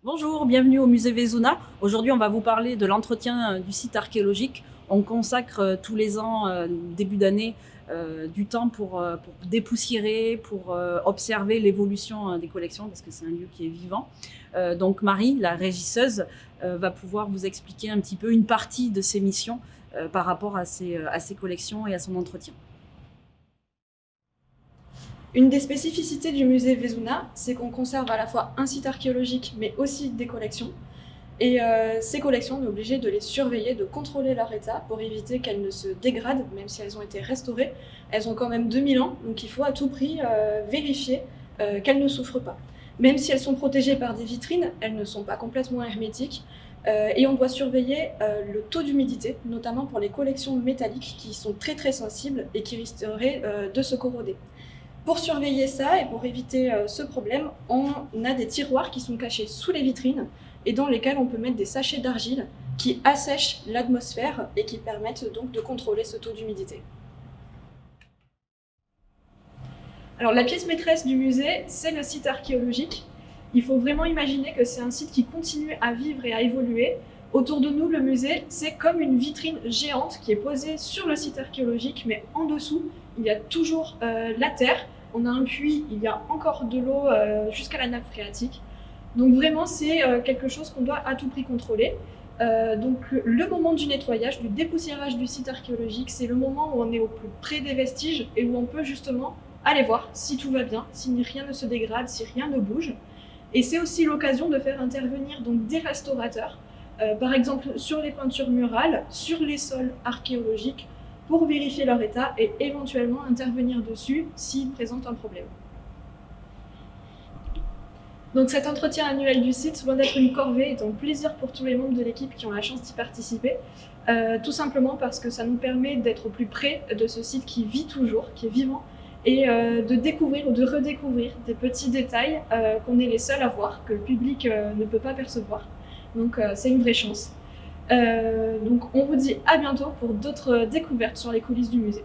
Bonjour, bienvenue au musée Vezuna. Aujourd'hui, on va vous parler de l'entretien du site archéologique. On consacre tous les ans, début d'année, du temps pour dépoussiérer, pour observer l'évolution des collections, parce que c'est un lieu qui est vivant. Donc Marie, la régisseuse, va pouvoir vous expliquer un petit peu une partie de ses missions par rapport à ses collections et à son entretien. Une des spécificités du musée Vezuna, c'est qu'on conserve à la fois un site archéologique, mais aussi des collections. Et ces collections, on est obligé de les surveiller, de contrôler leur état pour éviter qu'elles ne se dégradent, même si elles ont été restaurées. Elles ont quand même 2000 ans, donc il faut à tout prix vérifier qu'elles ne souffrent pas. Même si elles sont protégées par des vitrines, elles ne sont pas complètement hermétiques. Et on doit surveiller le taux d'humidité, notamment pour les collections métalliques qui sont très très sensibles et qui risqueraient de se corroder. Pour surveiller ça et pour éviter ce problème, on a des tiroirs qui sont cachés sous les vitrines et dans lesquels on peut mettre des sachets d'argile qui assèchent l'atmosphère et qui permettent donc de contrôler ce taux d'humidité. Alors la pièce maîtresse du musée, c'est le site archéologique. Il faut vraiment imaginer que c'est un site qui continue à vivre et à évoluer. Autour de nous, le musée, c'est comme une vitrine géante qui est posée sur le site archéologique, mais en dessous, il y a toujours la terre. On a un puits, il y a encore de l'eau jusqu'à la nappe phréatique. Donc vraiment, c'est quelque chose qu'on doit à tout prix contrôler. Donc le moment du nettoyage, du dépoussiérage du site archéologique, c'est le moment où on est au plus près des vestiges et où on peut justement aller voir si tout va bien, si rien ne se dégrade, si rien ne bouge. Et c'est aussi l'occasion de faire intervenir donc des restaurateurs, par exemple sur les peintures murales, sur les sols archéologiques, pour vérifier leur état et éventuellement intervenir dessus s'ils présentent un problème. Donc cet entretien annuel du site, loin d'être une corvée, est un plaisir pour tous les membres de l'équipe qui ont la chance d'y participer, tout simplement parce que ça nous permet d'être au plus près de ce site qui vit toujours, qui est vivant, et de découvrir ou de redécouvrir des petits détails qu'on est les seuls à voir, que le public ne peut pas percevoir. Donc c'est une vraie chance. Donc on vous dit à bientôt pour d'autres découvertes sur les coulisses du musée.